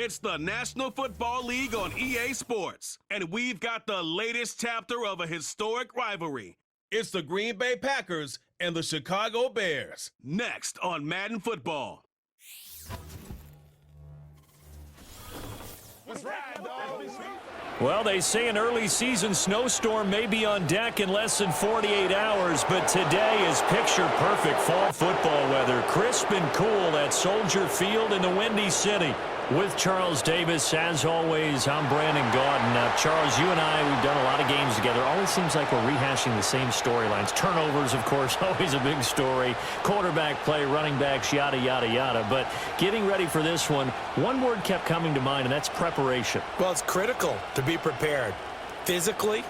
It's the National Football League on EA Sports, and we've got the latest chapter of a historic rivalry. It's the Green Bay Packers and the Chicago Bears, next on Madden Football. Well, they say an early season snowstorm may be on deck in less than 48 hours, but today is picture-perfect fall football weather. Crisp and cool at Soldier Field in the Windy City. With Charles Davis, as always, I'm Brandon Gaudin. Charles, you and I, we've done a lot of games together. Always seems like we're rehashing the same storylines. Turnovers, of course, always a big story. Quarterback play, running backs, yada, yada, yada. But getting ready for this one word kept coming to mind, and that's preparation. Well, it's critical to be prepared. Physically,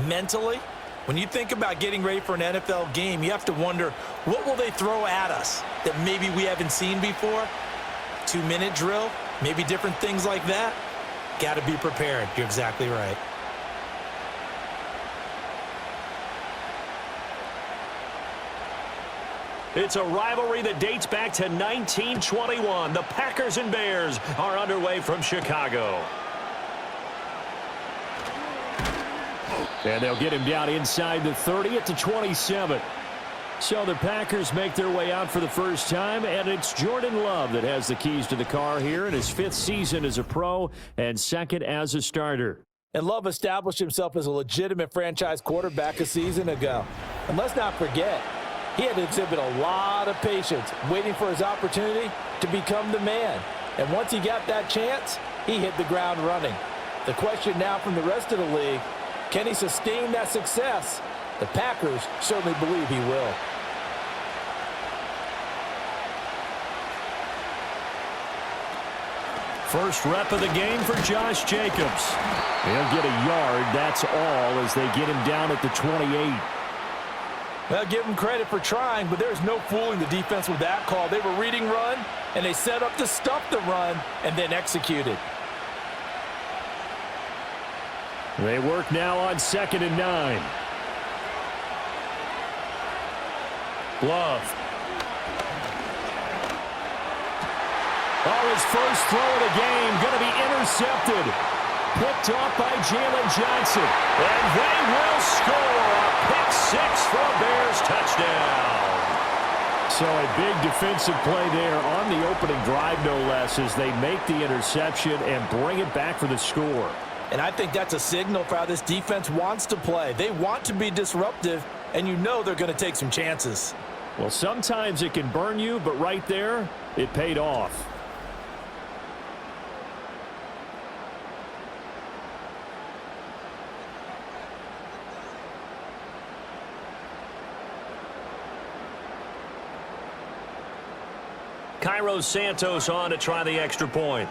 mentally. When you think about getting ready for an NFL game, you have to wonder, what will they throw at us that maybe we haven't seen before? 2-minute drill? Maybe different things like that. Got to be prepared. You're exactly right. It's a rivalry that dates back to 1921. The Packers and Bears are underway from Chicago. And they'll get him down inside the 30 at the 27. So the Packers make their way out for the first time, and it's Jordan Love that has the keys to the car here in his 5th season as a pro and 2nd as a starter. And Love established himself as a legitimate franchise quarterback a season ago. And let's not forget, he had to exhibit a lot of patience waiting for his opportunity to become the man. And once he got that chance, he hit the ground running. The question now from the rest of the league, can he sustain that success? The Packers certainly believe he will. First rep of the game for Josh Jacobs. He'll get a yard, that's all, as they get him down at the 28. Well, give him credit for trying, but there's no fooling the defense with that call. They were reading run, and they set up to stop the run, and then executed. They work now on 2nd and 9. Love. Oh, his first throw of the game going to be intercepted. Picked off by Jalen Johnson. And they will score a pick 6 for a Bears touchdown. So a big defensive play there on the opening drive, no less, as they make the interception and bring it back for the score. And I think that's a signal for how this defense wants to play. They want to be disruptive, and you know they're going to take some chances. Well, sometimes it can burn you, but right there, it paid off. Cairo Santos on to try the extra point.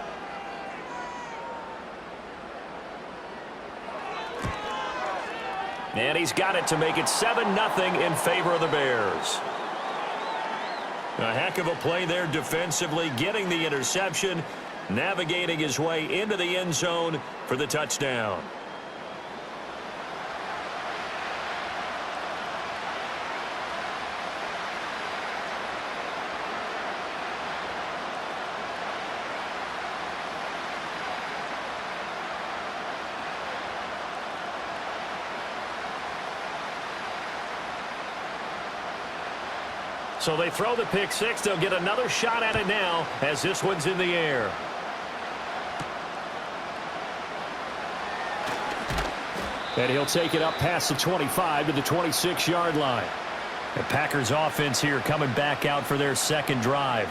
And he's got it to make it 7-0 in favor of the Bears. A heck of a play there defensively, getting the interception, navigating his way into the end zone for the touchdown. So they throw the pick 6. They'll get another shot at it now as this one's in the air. And he'll take it up past the 25 to the 26-yard line. The Packers offense here coming back out for their 2nd drive.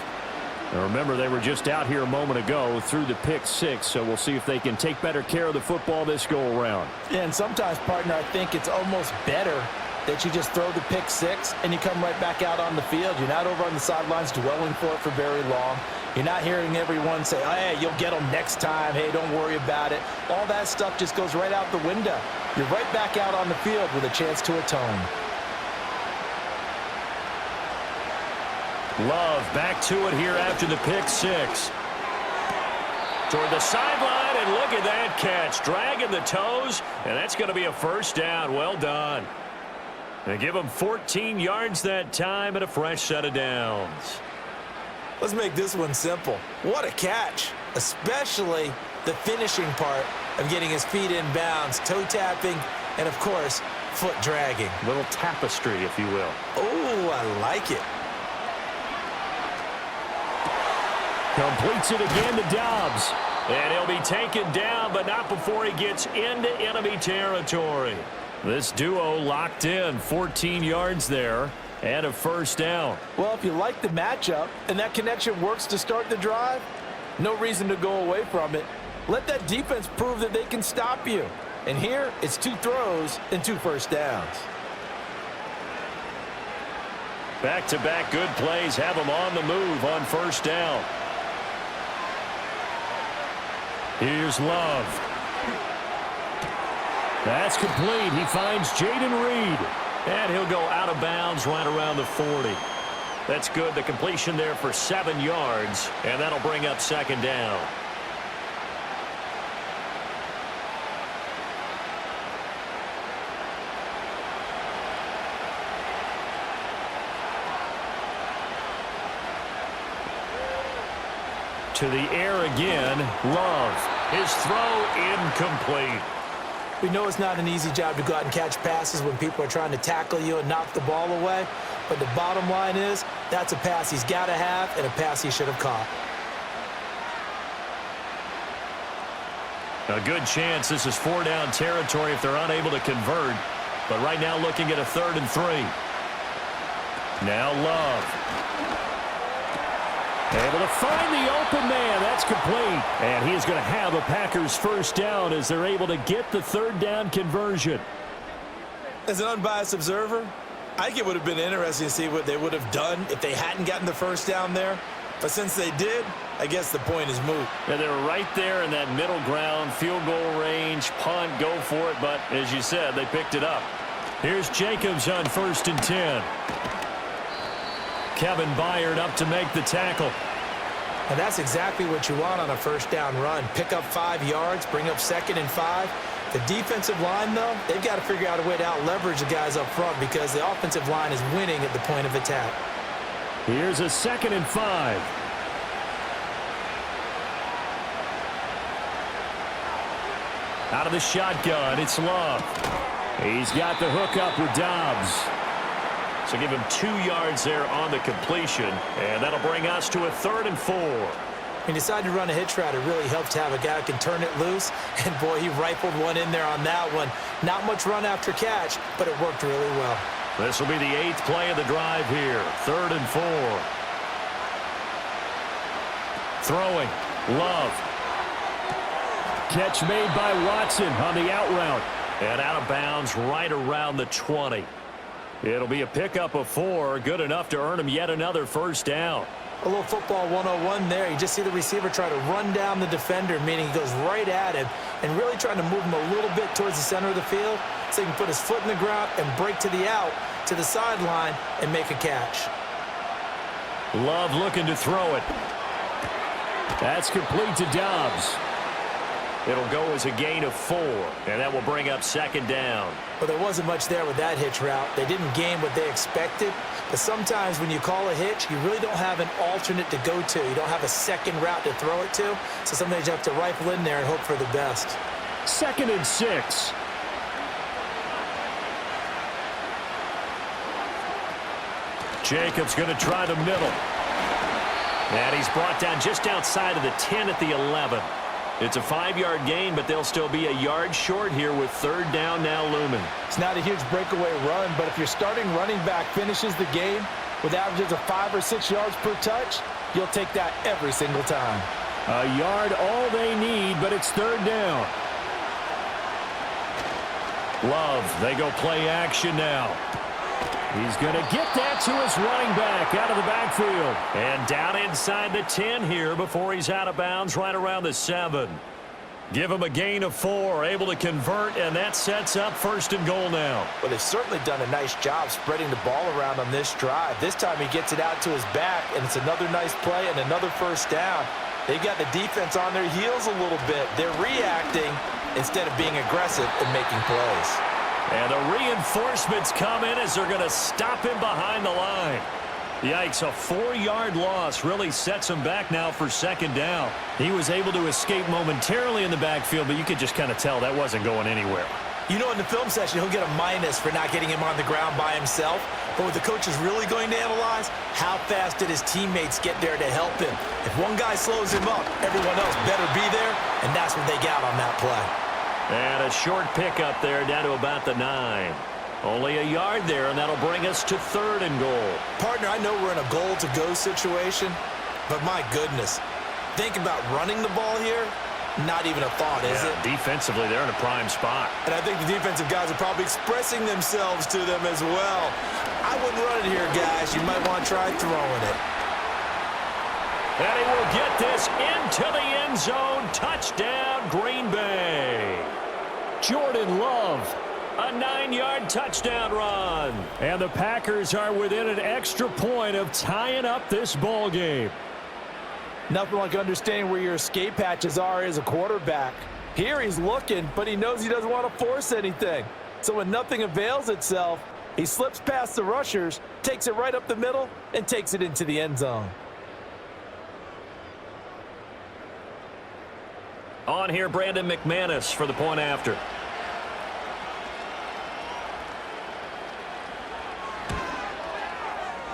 Now remember, they were just out here a moment ago through the pick 6, so we'll see if they can take better care of the football this go-around. Yeah, and sometimes, partner, I think it's almost better that you just throw the pick 6 and you come right back out on the field. You're not over on the sidelines dwelling for it for very long. You're not hearing everyone say, oh, hey, you'll get them next time. Hey, don't worry about it. All that stuff just goes right out the window. You're right back out on the field with a chance to atone. Love back to it here after the pick 6. Toward the sideline, and look at that catch. Dragging the toes, and that's going to be a first down. Well done. They give him 14 yards that time and a fresh set of downs. Let's make this one simple. What a catch, especially the finishing part of getting his feet in bounds, toe tapping, and of course, foot dragging. Little tapestry, if you will. Oh, I like it. Completes it again to Dobbs. And he'll be taken down, but not before he gets into enemy territory. This duo locked in, 14 yards there, and a first down. Well, if you like the matchup and that connection works to start the drive, no reason to go away from it. Let that defense prove that they can stop you. And here, it's 2 throws and 2 first downs. Back-to-back good plays have him on the move on first down. Here's Love. That's complete. He finds Jaden Reed. And he'll go out of bounds right around the 40. That's good. The completion there for 7 yards. And that'll bring up second down. To the air again, Love. His throw incomplete. We know it's not an easy job to go out and catch passes when people are trying to tackle you and knock the ball away. But the bottom line is, that's a pass he's got to have and a pass he should have caught. A good chance this is 4-down territory if they're unable to convert. But right now looking at a 3rd and 3. Now Love. Able to find the open man. That's complete. And he is going to have a Packers first down as they're able to get the 3rd down conversion. As an unbiased observer, I think it would have been interesting to see what they would have done if they hadn't gotten the first down there. But since they did, I guess the point is moot. Yeah, they were right there in that middle ground, field goal range, punt, go for it. But as you said, they picked it up. Here's Jacobs on 1st and 10. Kevin Byard up to make the tackle. And that's exactly what you want on a first down run. Pick up 5 yards, bring up 2nd and 5. The defensive line, though, they've got to figure out a way to out-leverage the guys up front because the offensive line is winning at the point of attack. Here's a 2nd and 5. Out of the shotgun, it's Love. He's got the hook up with Dobbs. So give him 2 yards there on the completion, and that'll bring us to a 3rd and 4. When you decide to run a hitch route, it really helps to have a guy who can turn it loose. And, boy, he rifled one in there on that one. Not much run after catch, but it worked really well. This will be the 8th play of the drive here. 3rd and 4. Throwing. Love. Catch made by Watson on the out route. And out of bounds right around the 20. It'll be a pickup of 4, good enough to earn him yet another first down. A little football 101 there. You just see the receiver try to run down the defender, meaning he goes right at him and really trying to move him a little bit towards the center of the field so he can put his foot in the ground and break to the out, to the sideline, and make a catch. Love looking to throw it. That's complete to Dobbs. It'll go as a gain of 4, and that will bring up second down. Well, there wasn't much there with that hitch route. They didn't gain what they expected. But sometimes when you call a hitch, you really don't have an alternate to go to. You don't have a second route to throw it to. So sometimes you have to rifle in there and hope for the best. 2nd and 6. Jacobs going to try the middle. And he's brought down just outside of the 10 at the 11. It's a 5-yard gain, but they'll still be a yard short here with 3rd down now looming. It's not a huge breakaway run, but if your starting running back finishes the game with averages of 5 or 6 yards per touch, you'll take that every single time. A yard all they need, but it's 3rd down. Love, they go play action now. He's going to get that to his running back out of the backfield. And down inside the 10 here before he's out of bounds right around the 7. Give him a gain of 4, able to convert, and that sets up 1st and goal now. Well, they've certainly done a nice job spreading the ball around on this drive. This time he gets it out to his back, and it's another nice play and another first down. They've got the defense on their heels a little bit. They're reacting instead of being aggressive and making plays. And the reinforcements come in as they're going to stop him behind the line. Yikes, a 4-yard loss really sets him back now for second down. He was able to escape momentarily in the backfield, but you could just kind of tell that wasn't going anywhere. You know, in the film session, he'll get a minus for not getting him on the ground by himself. But what the coach is really going to analyze, how fast did his teammates get there to help him? If one guy slows him up, everyone else better be there, and that's what they got on that play. And a short pickup there down to about the 9. Only a yard there, and that'll bring us to 3rd and goal. Partner, I know we're in a goal-to-go situation, but my goodness, think about running the ball here. Not even a thought, is it? Defensively, they're in a prime spot. And I think the defensive guys are probably expressing themselves to them as well. I wouldn't run it here, guys. You might want to try throwing it. And he will get this into the end zone. Touchdown, Green Bay. Jordan Love, a 9-yard touchdown run. And the Packers are within an extra point of tying up this ball game. Nothing like understanding where your escape hatches are as a quarterback. Here he's looking, but he knows he doesn't want to force anything. So when nothing avails itself, he slips past the rushers, takes it right up the middle, and takes it into the end zone. On here, Brandon McManus for the point after.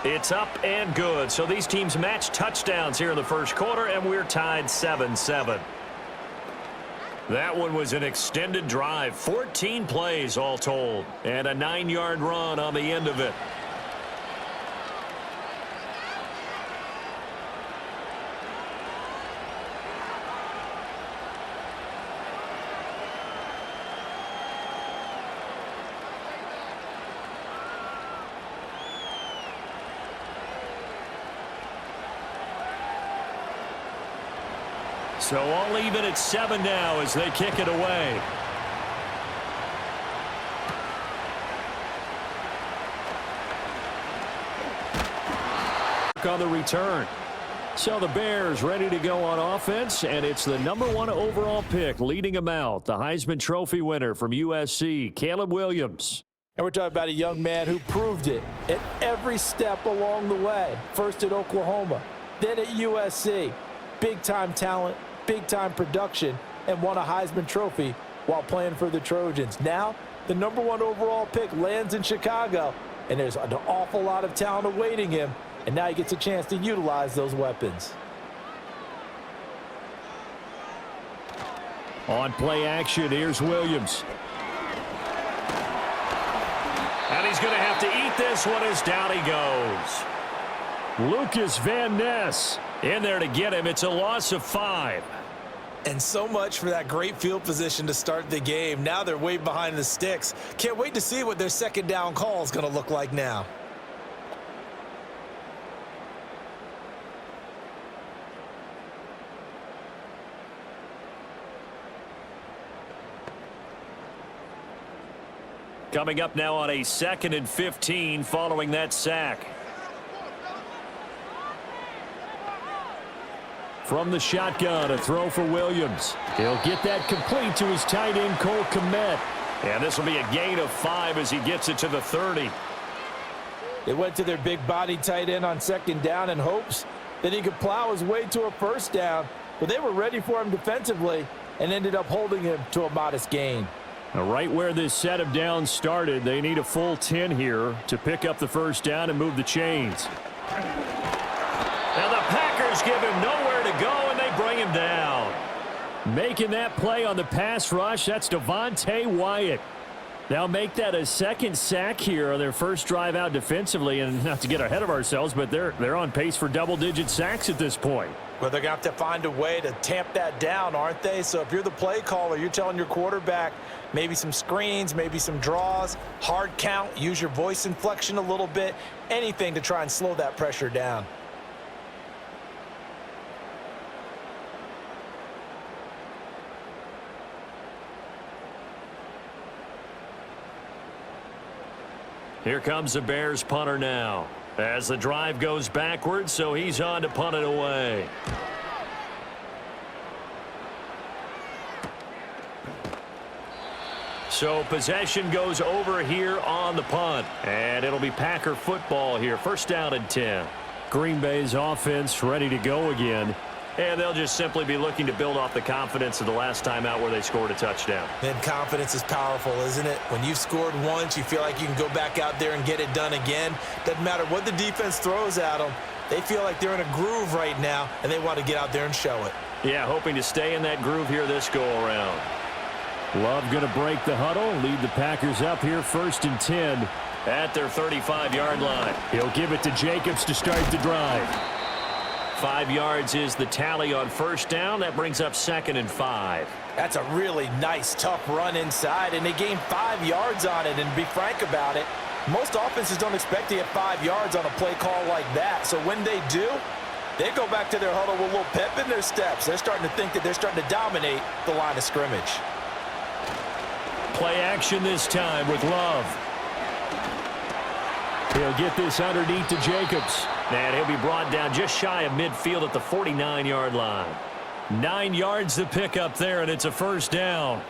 It's up and good. So these teams match touchdowns here in the first quarter, and we're tied 7-7. That one was an extended drive, 14 plays all told, and a 9-yard run on the end of it. So all even at 7 now as they kick it away. On the return. So the Bears ready to go on offense, and it's the #1 overall pick leading them out, the Heisman Trophy winner from USC, Caleb Williams. And we're talking about a young man who proved it at every step along the way. First at Oklahoma, then at USC. Big-time talent, big-time production, and won a Heisman Trophy while playing for the Trojans. Now, the #1 overall pick lands in Chicago, and there's an awful lot of talent awaiting him, and now he gets a chance to utilize those weapons. On play action, here's Williams. And he's going to have to eat this one as down he goes. Lucas Van Ness in there to get him. It's a loss of 5. And so much for that great field position to start the game. Now they're way behind the sticks. Can't wait to see what their second down call is going to look like now. Coming up now on a 2nd and 15 following that sack. From the shotgun, a throw for Williams. He'll get that complete to his tight end, Cole Kmet. And this will be a gain of 5 as he gets it to the 30. They went to their big body tight end on second down in hopes that he could plow his way to a first down. But they were ready for him defensively and ended up holding him to a modest gain. Now, right where this set of downs started, they need a full 10 here to pick up the first down and move the chains. Now the Packers give him nowhere to go, and they bring him down. Making that play on the pass rush, that's Devontae Wyatt. They'll make that a second sack here on their first drive out defensively, and not to get ahead of ourselves, but they're on pace for double-digit sacks at this point. Well, they're going to have to find a way to tamp that down, aren't they? So if you're the play caller, you're telling your quarterback maybe some screens, maybe some draws, hard count, use your voice inflection a little bit, anything to try and slow that pressure down. Here comes the Bears punter now as the drive goes backwards, so he's on to punt it away. So possession goes over here on the punt. And it'll be Packer football here. First down and 10. Green Bay's offense ready to go again. And they'll just simply be looking to build off the confidence of the last time out where they scored a touchdown. And confidence is powerful, isn't it? When you've scored once, you feel like you can go back out there and get it done again. Doesn't matter what the defense throws at them. They feel like they're in a groove right now, and they want to get out there and show it. Yeah, hoping to stay in that groove here this go-around. Love going to break the huddle, lead the Packers up here first and 10 at their 35-yard line. He'll give it to Jacobs to start the drive. 5 yards is the tally on first down. That brings up 2nd and 5. That's a really nice, tough run inside, and they gained 5 yards on it. And to be frank about it, most offenses don't expect to get 5 yards on a play call like that. So when they do, they go back to their huddle with a little pep in their steps. They're starting to think that they're starting to dominate the line of scrimmage. Play action this time with Love. He'll get this underneath to Jacobs. And he'll be brought down just shy of midfield at the 49-yard line. 9 yards to pick up there, and it's a first down.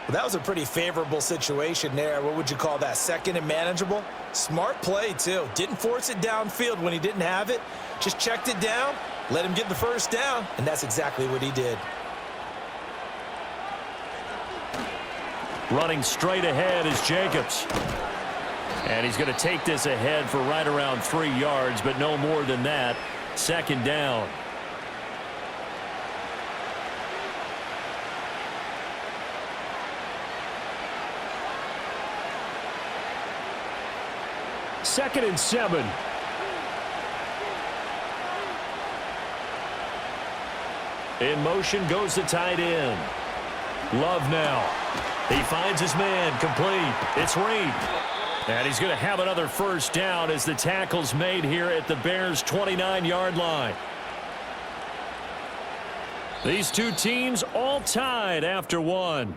Well, that was a pretty favorable situation there. What would you call that? Second and manageable? Smart play, too. Didn't force it downfield when he didn't have it. Just checked it down, let him get the first down, and that's exactly what he did. Running straight ahead is Jacobs. And he's going to take this ahead for right around 3 yards, but no more than that. Second down. Second and 7. In motion goes the tight end. Love now. He finds his man, complete. It's Reed. And he's going to have another first down as the tackle's made here at the Bears' 29-yard line. These two teams all tied after one.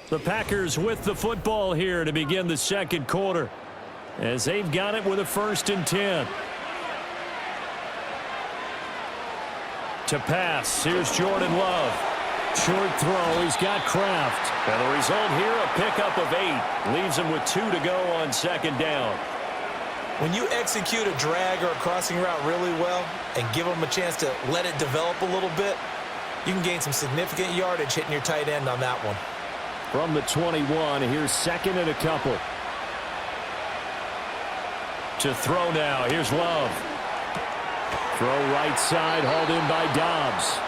The Packers with the football here to begin the second quarter as they've got it with a 1st and 10. To pass, here's Jordan Love. Short throw, he's got Kraft. And the result here, a pickup of 8. Leaves him with 2 to go on second down. When you execute a drag or a crossing route really well and give them a chance to let it develop a little bit, you can gain some significant yardage hitting your tight end on that one. From the 21, here's 2nd and a couple. To throw now, here's Love. Throw right side, hauled in by Dobbs.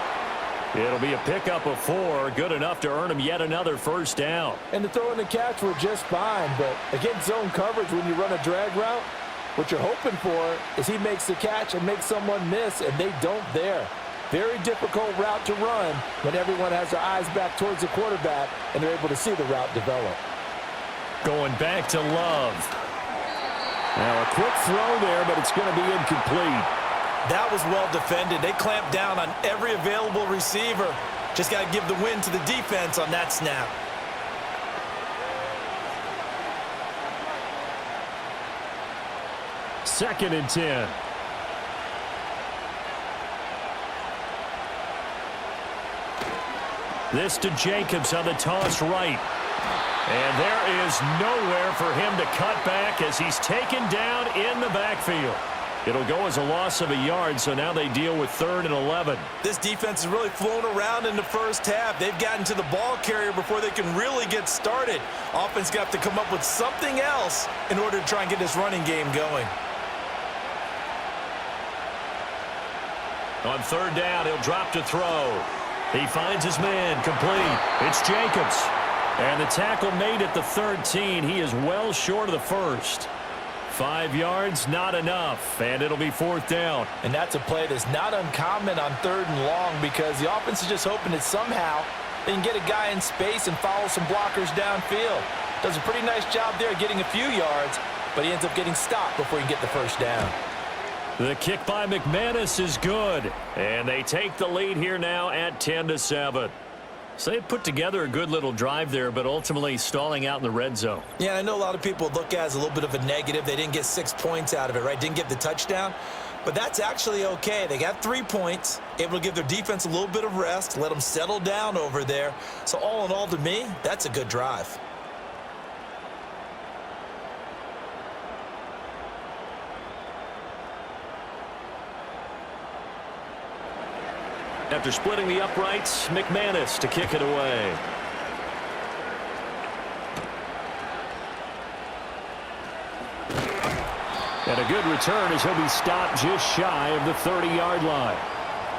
It'll be a pickup of 4, good enough to earn him yet another first down. And the throw and the catch were just fine, but against zone coverage when you run a drag route, what you're hoping for is he makes the catch and makes someone miss, and they don't there. Very difficult route to run when everyone has their eyes back towards the quarterback and they're able to see the route develop. Going back to Love. Now a quick throw there, but it's going to be incomplete. That was well defended. They clamped down on every available receiver. Just got to give the win to the defense on that snap. Second and 10. This to Jacobs on the toss right. And there is nowhere for him to cut back as he's taken down in the backfield. It'll go as a loss of a yard, so now they deal with 3rd and 11. This defense has really flown around in the first half. They've gotten to the ball carrier before they can really get started. Offense got to come up with something else in order to try and get this running game going. On 3rd down, he'll drop to throw. He finds his man, complete. It's Jacobs. And the tackle made at the 13. He is well short of the first. 5 yards, not enough, and it'll be 4th down. And that's a play that's not uncommon on 3rd and long because the offense is just hoping that somehow they can get a guy in space and follow some blockers downfield. Does a pretty nice job there getting a few yards, but he ends up getting stopped before he can get the first down. The kick by McManus is good, and they take the lead here now at 10-7. So they put together a good little drive there, but ultimately stalling out in the red zone. Yeah, I know a lot of people look at it as a little bit of a negative. They didn't get 6 points out of it, right? Didn't get the touchdown. But that's actually okay. They got 3 points, able to give their defense a little bit of rest, let them settle down over there. So all in all, to me, that's a good drive. After splitting the uprights, McManus to kick it away. And a good return as he'll be stopped just shy of the 30-yard line.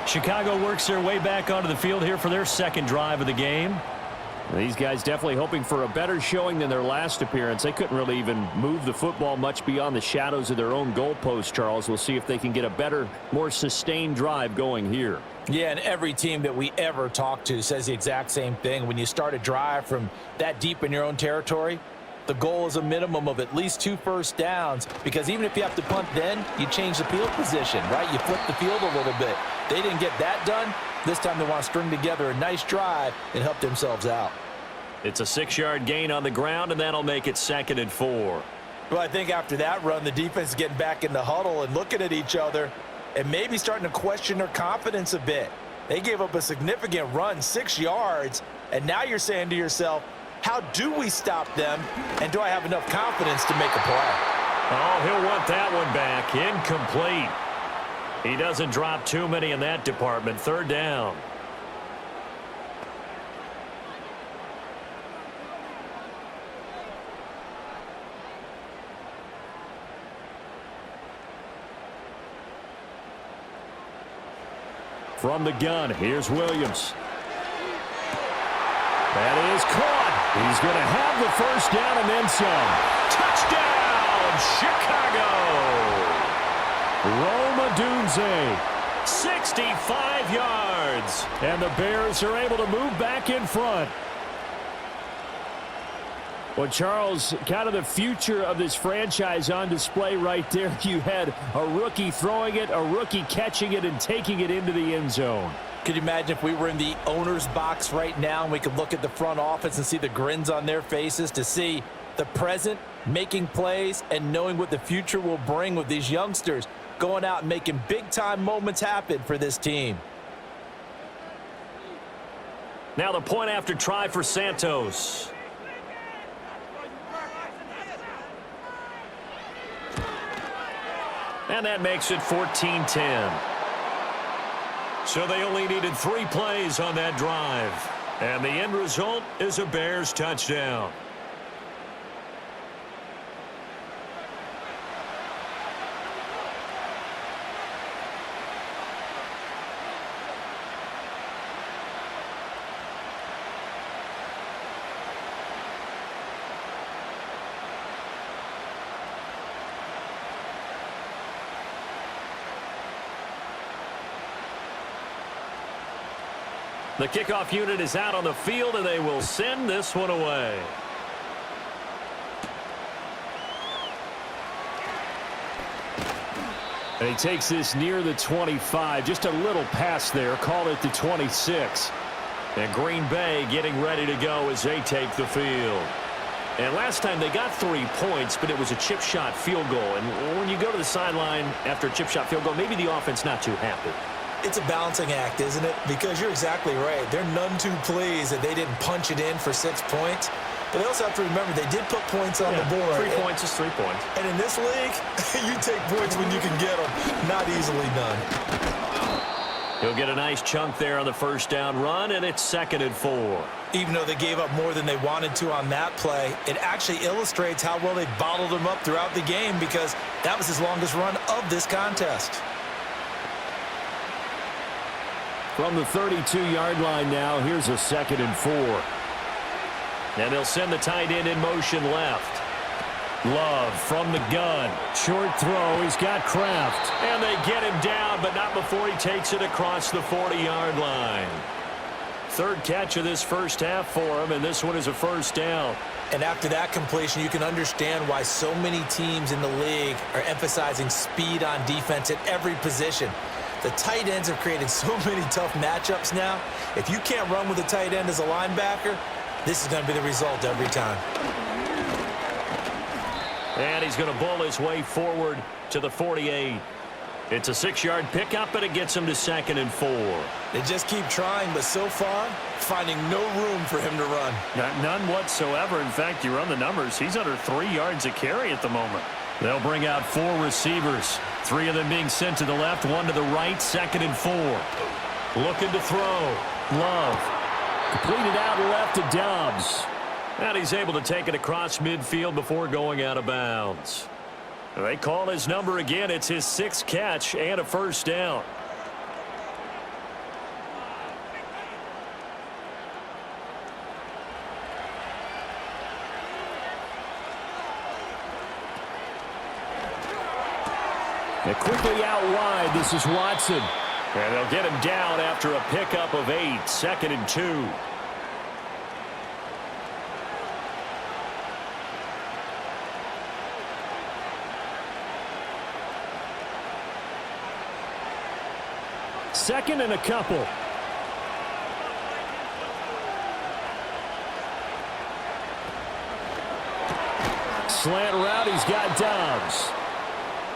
Chicago works their way back onto the field here for their second drive of the game. These guys definitely hoping for a better showing than their last appearance. They couldn't really even move the football much beyond the shadows of their own goalpost, Charles. We'll see if they can get a better, more sustained drive going here. Yeah, and every team that we ever talk to says the exact same thing. When you start a drive from that deep in your own territory, the goal is a minimum of at least 2 first downs, because even if you have to punt then, you change the field position, right? You flip the field a little bit. They didn't get that done. This time they want to string together a nice drive and help themselves out. It's a 6-yard gain on the ground, and that'll make it 2nd and 4. Well, I think after that run, the defense is getting back in the huddle and looking at each other and maybe starting to question their confidence a bit. They gave up a significant run, 6 yards, and now you're saying to yourself, how do we stop them, and do I have enough confidence to make a play? Oh, he'll want that one back. Incomplete. He doesn't drop too many in that department. 3rd down. From the gun, here's Williams. That is caught. He's going to have the first down and then some. Touchdown, Chicago! Rome Odunze, 65 yards. And the Bears are able to move back in front. Well, Charles, kind of the future of this franchise on display right there. You had a rookie throwing it, a rookie catching it, and taking it into the end zone. Could you imagine if we were in the owner's box right now and we could look at the front office and see the grins on their faces, to see the present making plays and knowing what the future will bring with these youngsters going out and making big-time moments happen for this team. Now the point after try for Santos. And that makes it 14-10. So they only needed 3 plays on that drive. And the end result is a Bears touchdown. The kickoff unit is out on the field, and they will send this one away. And he takes this near the 25. Just a little pass there. Call it the 26. And Green Bay getting ready to go as they take the field. And last time they got 3 points, but it was a chip shot field goal. And when you go to the sideline after a chip shot field goal, maybe the offense not too happy. It's a balancing act, isn't it? Because you're exactly right. They're none too pleased that they didn't punch it in for 6 points. But they also have to remember they did put points on the board. 3 points is 3 points. And in this league, you take points when you can get them. Not easily done. He'll get a nice chunk there on the first down run, and it's 2nd and 4. Even though they gave up more than they wanted to on that play, it actually illustrates how well they bottled them up throughout the game, because that was his longest run of this contest. From the 32-yard line now, here's a 2nd and 4. And they'll send the tight end in motion left. Love from the gun. Short throw. He's got Kraft. And they get him down, but not before he takes it across the 40-yard line. 3rd catch of this first half for him, and this one is a first down. And after that completion, you can understand why so many teams in the league are emphasizing speed on defense at every position. The tight ends have created so many tough matchups now. If you can't run with a tight end as a linebacker, this is going to be the result every time. And he's going to bowl his way forward to the 48. It's a 6-yard pickup, and it gets him to 2nd and 4. They just keep trying, but so far, finding no room for him to run. None whatsoever. In fact, you run the numbers, he's under 3 yards a carry at the moment. They'll bring out 4 receivers. 3 of them being sent to the left, 1 to the right, 2nd and 4. Looking to throw. Love. Completed out left to Dobbs. And he's able to take it across midfield before going out of bounds. They call his number again. It's his 6th catch and a first down. And quickly out wide, this is Watson. And they'll get him down after a pickup of 8, 2nd and 2. Second and a couple. Slant route, he's got Dobbs.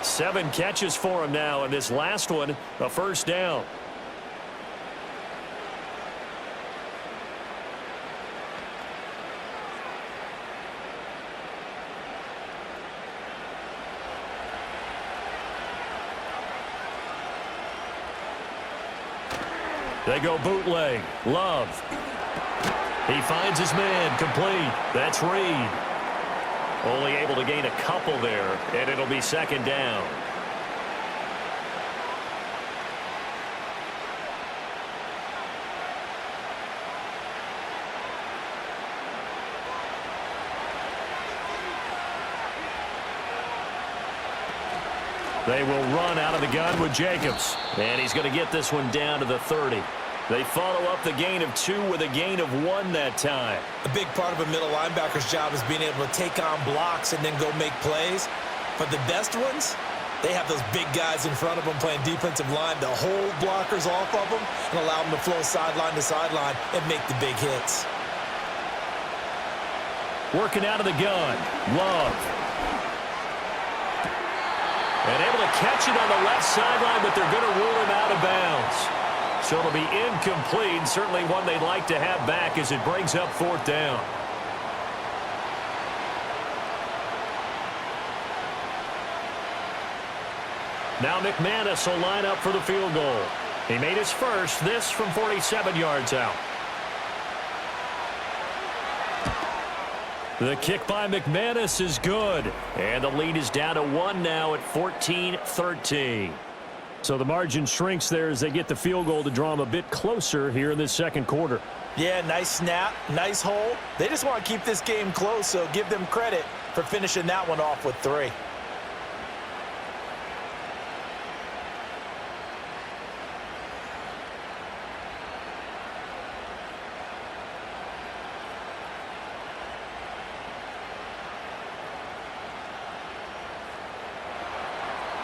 7 catches for him now, and this last one, a first down. They go bootleg. Love. He finds his man. Complete. That's Reed. Only able to gain a couple there, and it'll be 2nd down. They will run out of the gun with Jacobs. And he's going to get this one down to the 30. They follow up the gain of 2 with a gain of 1 that time. A big part of a middle linebacker's job is being able to take on blocks and then go make plays. But the best ones, they have those big guys in front of them playing defensive line to hold blockers off of them and allow them to flow sideline to sideline and make the big hits. Working out of the gun. Love. And able to catch it on the left sideline, but they're going to rule him out of bounds. So it'll be incomplete. Certainly one they'd like to have back as it brings up 4th down. Now McManus will line up for the field goal. He made his first, this from 47 yards out. The kick by McManus is good. And the lead is down to 1 now at 14-13. So the margin shrinks there as they get the field goal to draw them a bit closer here in this 2nd quarter. Yeah, nice snap, nice hole. They just want to keep this game close, so give them credit for finishing that one off with 3.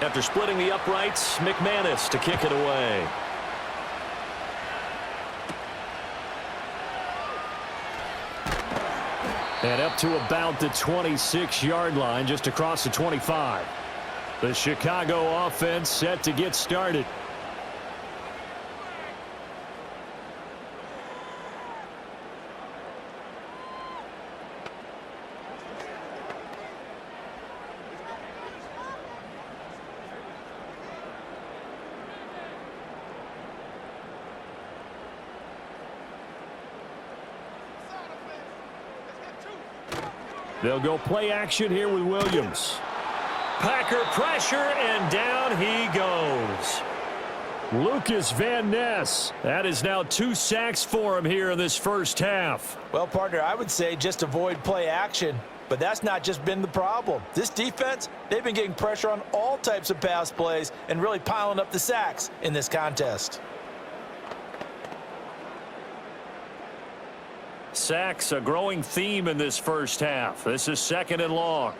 After splitting the uprights, McManus to kick it away. And up to about the 26-yard line, just across the 25. The Chicago offense set to get started. They'll go play action here with Williams. Packer pressure, and down he goes. Lucas Van Ness. That is now 2 sacks for him here in this first half. Well, partner, I would say just avoid play action, but that's not just been the problem. This defense, they've been getting pressure on all types of pass plays and really piling up the sacks in this contest. Sacks, a growing theme in this first half. This is 2nd and long.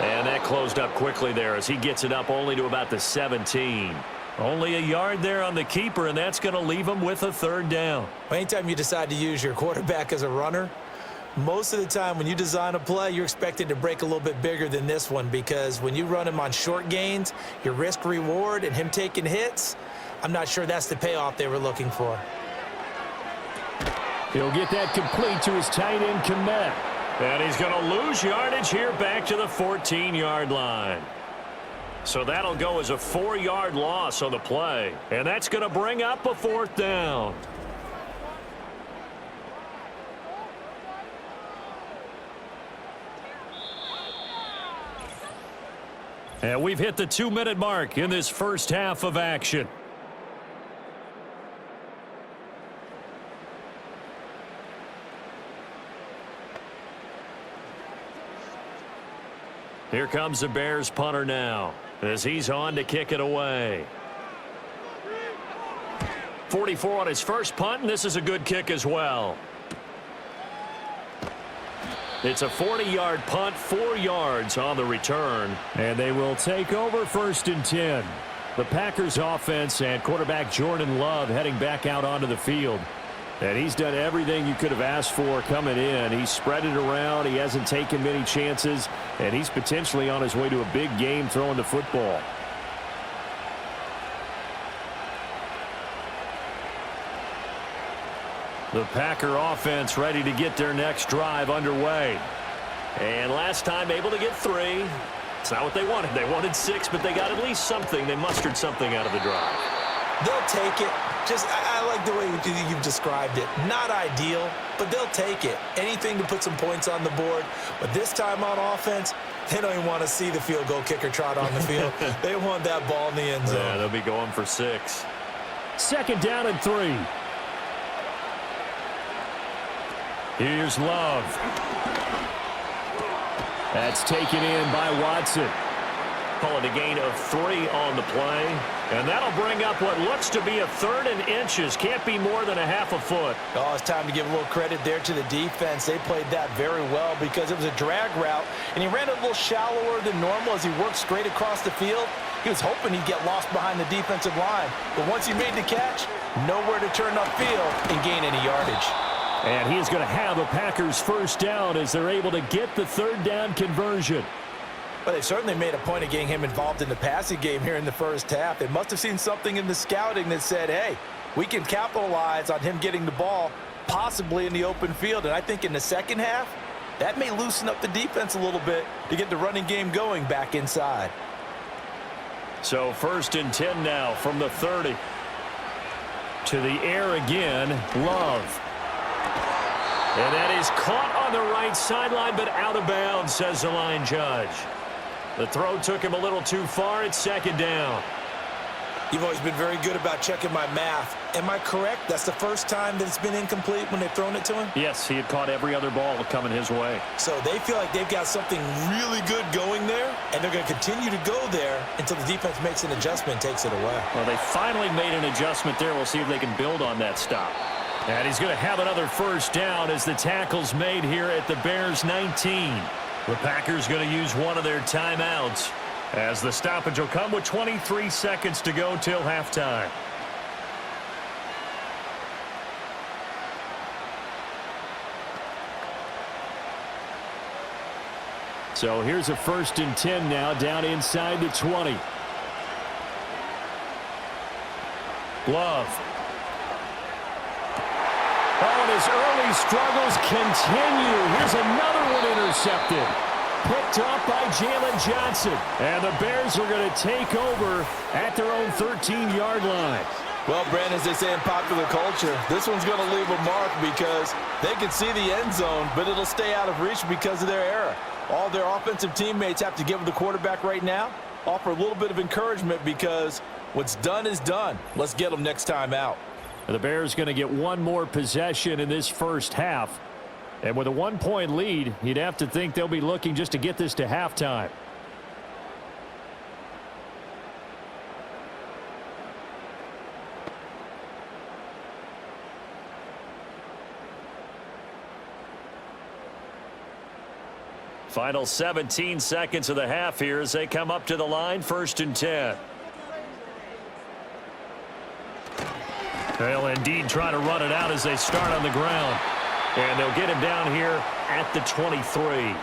And that closed up quickly there as he gets it up only to about the 17. Only a yard there on the keeper, and that's going to leave him with a third down. Anytime you decide to use your quarterback as a runner, most of the time when you design a play, you're expected to break a little bit bigger than this one, because when you run him on short gains, your risk-reward and him taking hits, I'm not sure that's the payoff they were looking for. He'll get that complete to his tight end, Komet. And he's going to lose yardage here back to the 14-yard line. So that'll go as a 4-yard loss on the play. And that's going to bring up a fourth down. And we've hit the 2-minute mark in this first half of action. Here comes the Bears punter now as he's on to kick it away. 44 on his first punt, and this is a good kick as well. It's a 40-yard punt, 4 yards on the return. And they will take over 1st and 10. The Packers offense and quarterback Jordan Love heading back out onto the field. And he's done everything you could have asked for coming in. He's spread it around. He hasn't taken many chances. And he's potentially on his way to a big game throwing the football. The Packer offense ready to get their next drive underway. And last time able to get 3. It's not what they wanted. They wanted 6, but they got at least something. They mustered something out of the drive. They'll take it. I like the way you've described it. Not ideal, but they'll take it. Anything to put some points on the board. But this time on offense, they don't even want to see the field goal kicker trot on the field. They want that ball in the end zone. Yeah, they'll be going for 6. 2nd down and 3. Here's Love. That's taken in by Watson. Call it a gain of 3 on the play. And that'll bring up what looks to be a 3rd and inches. Can't be more than a half a foot. Oh, it's time to give a little credit there to the defense. They played that very well because it was a drag route, and he ran a little shallower than normal as he worked straight across the field. He was hoping he'd get lost behind the defensive line. But once he made the catch, nowhere to turn upfield and gain any yardage. And he is going to have a Packers first down as they're able to get the 3rd down conversion. But they certainly made a point of getting him involved in the passing game here in the first half. They must have seen something in the scouting that said, hey, we can capitalize on him getting the ball possibly in the open field. And I think in the second half, that may loosen up the defense a little bit to get the running game going back inside. So 1st and 10 now from the 30. To the air again, Love. And that is caught on the right sideline, but out of bounds, says the line judge. The throw took him a little too far. It's 2nd down. You've always been very good about checking my math. Am I correct? That's the first time that it's been incomplete when they've thrown it to him? Yes, he had caught every other ball coming his way. So they feel like they've got something really good going there, and they're going to continue to go there until the defense makes an adjustment and takes it away. Well, they finally made an adjustment there. We'll see if they can build on that stop. And he's going to have another first down as the tackle's made here at the Bears 19. The Packers going to use one of their timeouts as the stoppage will come with 23 seconds to go till halftime. So here's a 1st and 10 now down inside the 20. Love. Oh, and his early struggles continue. Here's another one intercepted. Picked up by Jalen Johnson. And the Bears are going to take over at their own 13-yard line. Well, Brandon, as they say in popular culture, this one's going to leave a mark because they can see the end zone, but it'll stay out of reach because of their error. All their offensive teammates have to give the quarterback right now, offer a little bit of encouragement because what's done is done. Let's get them next time out. The Bears going to get one more possession in this first half. And with a 1-point lead, you'd have to think they'll be looking just to get this to halftime. Final 17 seconds of the half here as they come up to the line, 1st and 10. They'll indeed try to run it out as they start on the ground. And they'll get him down here at the 23.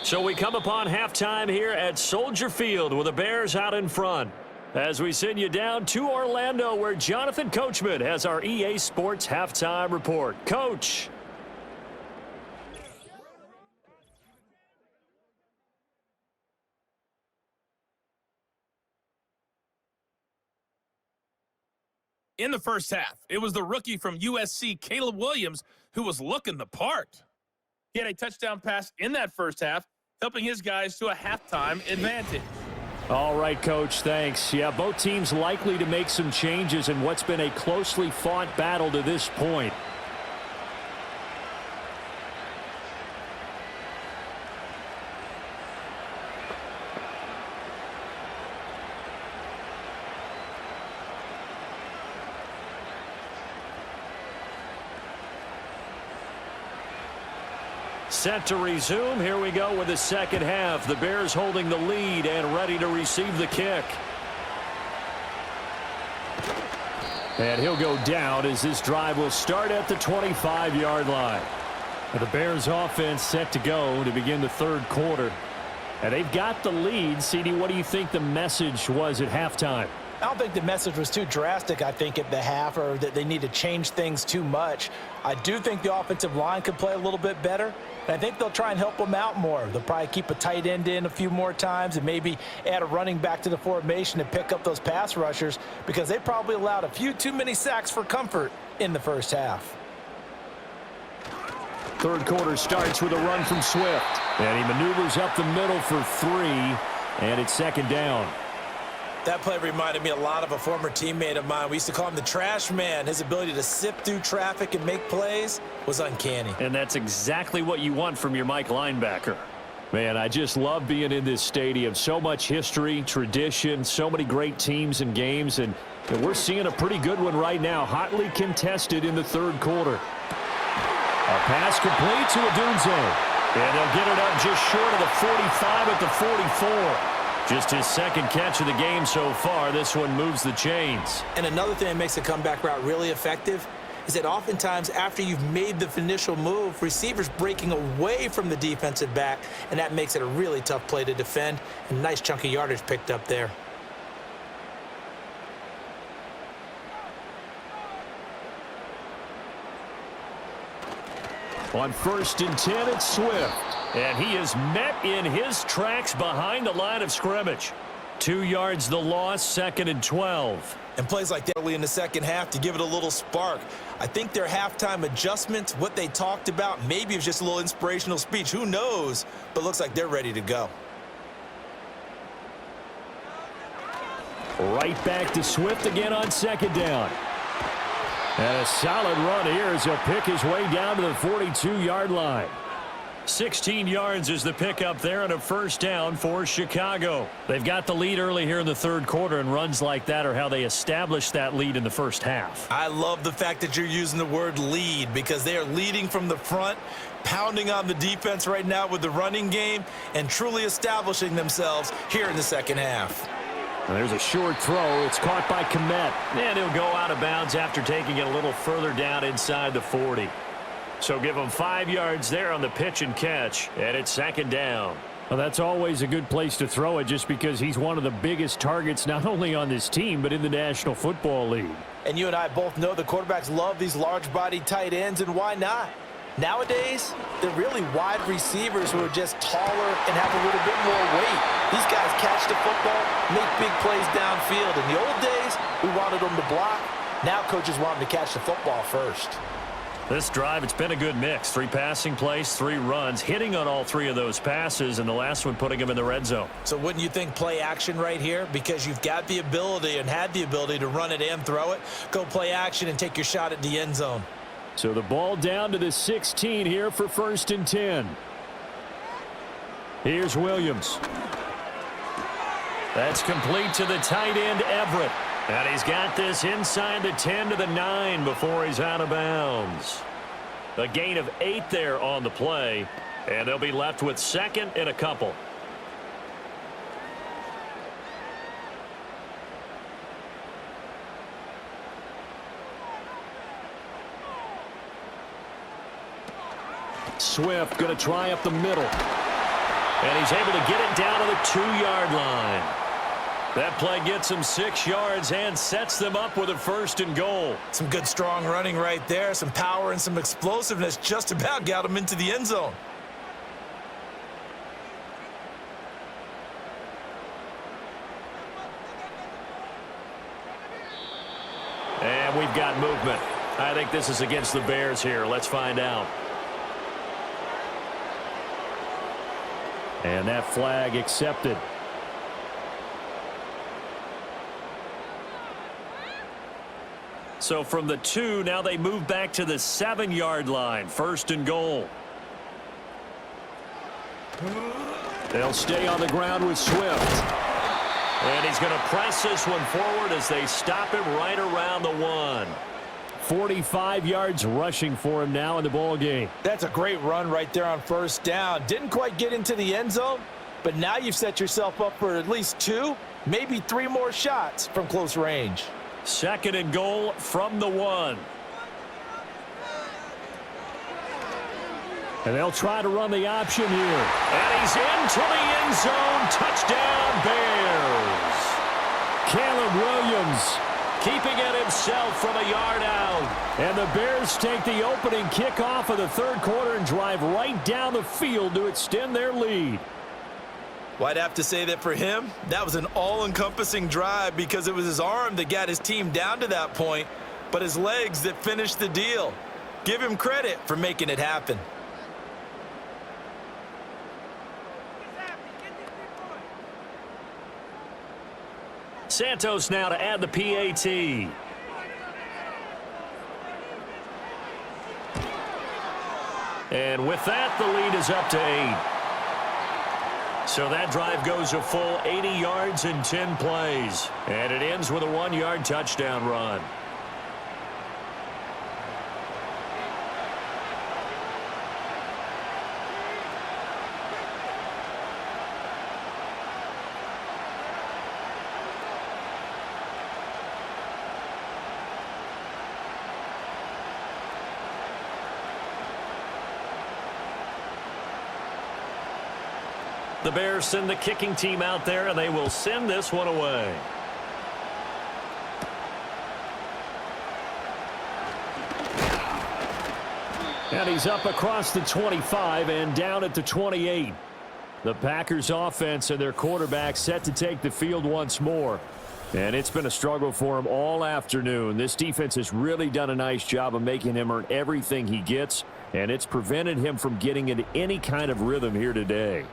So we come upon halftime here at Soldier Field with the Bears out in front. As we send you down to Orlando where Jonathan Coachman has our EA Sports halftime report. Coach. In the first half, it was the rookie from USC, Caleb Williams, who was looking the part. He had a touchdown pass in that first half, helping his guys to a halftime advantage. All right, Coach, thanks. Yeah, both teams likely to make some changes in what's been a closely fought battle to this point. Set to resume. Here we go with the second half. The Bears holding the lead and ready to receive the kick. And he'll go down as this drive will start at the 25-yard line. The Bears offense set to go to begin the third quarter. And they've got the lead. CD, what do you think the message was at halftime? I don't think the message was too drastic, I think, at the half, or that they need to change things too much. I do think the offensive line could play a little bit better, and I think they'll try and help them out more. They'll probably keep a tight end in a few more times and maybe add a running back to the formation to pick up those pass rushers, because they probably allowed a few too many sacks for comfort in the first half. Third quarter starts with a run from Swift, and he maneuvers up the middle for 3, and it's second down. That play reminded me a lot of a former teammate of mine. We used to call him the trash man. His ability to sift through traffic and make plays was uncanny. And that's exactly what you want from your Mike linebacker. Man, I just love being in this stadium. So much history, tradition, so many great teams and games, and we're seeing a pretty good one right now. Hotly contested in the third quarter. A pass complete to Odunze. And they'll get it up just short of the 45 at the 44. Just his second catch of the game so far. This one moves the chains. And another thing that makes the comeback route really effective is that oftentimes after you've made the initial move, receivers breaking away from the defensive back, and that makes it a really tough play to defend. And nice chunk of yardage picked up there. On 1st and 10, it's Swift. And he is met in his tracks behind the line of scrimmage. 2 yards the loss, 2nd and 12. And plays like that early in the second half to give it a little spark. I think their halftime adjustments, what they talked about, maybe it was just a little inspirational speech. Who knows? But looks like they're ready to go. Right back to Swift again on second down. And a solid run here as he'll pick his way down to the 42-yard line. 16 yards is the pickup there and a first down for Chicago. They've got the lead early here in the third quarter, and runs like that are how they established that lead in the first half. I love the fact that you're using the word lead, because they are leading from the front, pounding on the defense right now with the running game, and truly establishing themselves here in the second half. There's a short throw. It's caught by Komet. And he'll go out of bounds after taking it a little further down inside the 40. So give him 5 yards there on the pitch and catch, and it's second down. Well, that's always a good place to throw it, just because he's one of the biggest targets not only on this team but in the National Football League. And you and I both know the quarterbacks love these large-bodied tight ends, and why not? Nowadays, they're really wide receivers who are just taller and have a little bit more weight. These guys catch the football, make big plays downfield. In the old days, we wanted them to block. Now coaches want them to catch the football first. This drive, it's been a good mix. 3 passing plays, 3 runs, hitting on all 3 of those passes, and the last one putting him in the red zone. So wouldn't you think play action right here? Because you've got the ability and had the ability to run it and throw it. Go play action and take your shot at the end zone. So the ball down to the 16 here for 1st and 10. Here's Williams. That's complete to the tight end, Everett. And he's got this inside the 10 to the 9 before he's out of bounds. A gain of 8 there on the play, and they'll be left with second and a couple. Swift going to try up the middle. And he's able to get it down to the 2-yard line. That play gets him 6 yards and sets them up with a 1st and goal. Some good strong running right there. Some power and some explosiveness just about got him into the end zone. And we've got movement. I think this is against the Bears here. Let's find out. And that flag accepted. So from the 2, now they move back to the 7-yard line. 1st and goal. They'll stay on the ground with Swift. And he's going to press this one forward as they stop him right around the 1. 45 yards rushing for him now in the ball game. That's a great run right there on 1st down. Didn't quite get into the end zone, but now you've set yourself up for at least 2, maybe 3 more shots from close range. 2nd and goal from the 1. And they'll try to run the option here. And he's into the end zone. Touchdown, Bears. Caleb Williams keeping it himself from a yard out. And the Bears take the opening kickoff of the 3rd quarter and drive right down the field to extend their lead. Well, I'd have to say that for him, that was an all-encompassing drive because it was his arm that got his team down to that point, but his legs that finished the deal. Give him credit for making it happen. Santos now to add the PAT. And with that, the lead is up to 8. So that drive goes a full 80 yards in 10 plays. And it ends with a 1-yard touchdown run. The Bears send the kicking team out there, and they will send this one away. And he's up across the 25 and down at the 28. The Packers offense and their quarterback set to take the field once more. And it's been a struggle for him all afternoon. This defense has really done a nice job of making him earn everything he gets, and it's prevented him from getting into any kind of rhythm here today.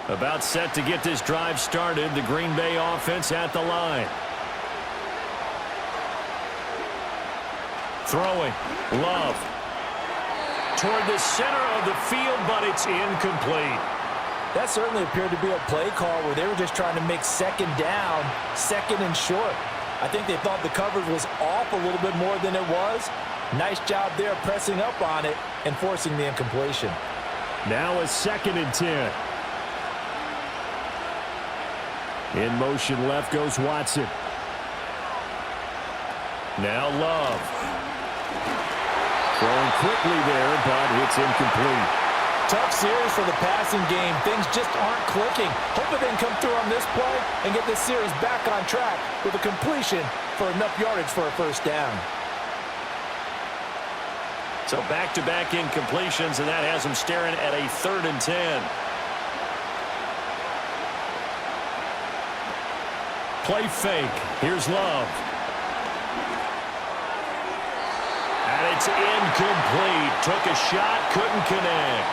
About set to get this drive started. The Green Bay offense at the line. Throwing. Love. Toward the center of the field, but it's incomplete. That certainly appeared to be a play call where they were just trying to make 2nd down, 2nd and short. I think they thought the coverage was off a little bit more than it was. Nice job there pressing up on it and forcing the incompletion. Now a 2nd and 10. In motion left goes Watson. Now Love. Throwing quickly there, but it's incomplete. Tough series for the passing game. Things just aren't clicking. Hoping they can come through on this play and get this series back on track with a completion for enough yardage for a 1st down. So back-to-back incompletions, and that has them staring at a 3rd and 10. Play fake. Here's Love. And it's incomplete. Took a shot, couldn't connect.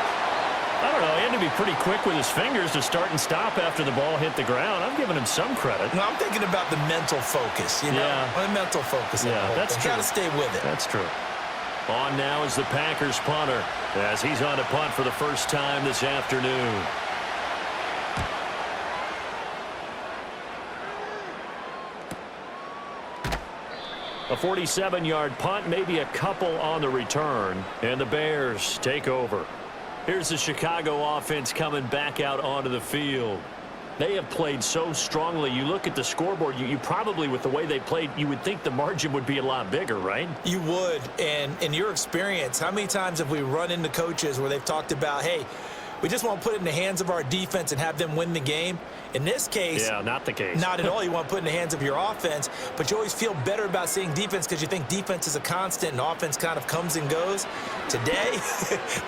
I don't know. He had to be pretty quick with his fingers to start and stop after the ball hit the ground. I'm giving him some credit. No, I'm thinking about the mental focus, you know? Yeah. The mental focus. Yeah, that's true. Got to stay with it. That's true. On now is the Packers punter as he's on to punt for the first time this afternoon. A 47-yard punt, maybe a couple on the return, and the Bears take over. Here's the Chicago offense coming back out onto the field. They have played so strongly. You look at the scoreboard, you probably, with the way they played, you would think the margin would be a lot bigger, right? You would. And in your experience, how many times have we run into coaches where they've talked about, hey, we just want to put it in the hands of our defense and have them win the game? In this case, yeah, not the case. Not at all. You want to put it in the hands of your offense, but you always feel better about seeing defense because you think defense is a constant and offense kind of comes and goes. Today,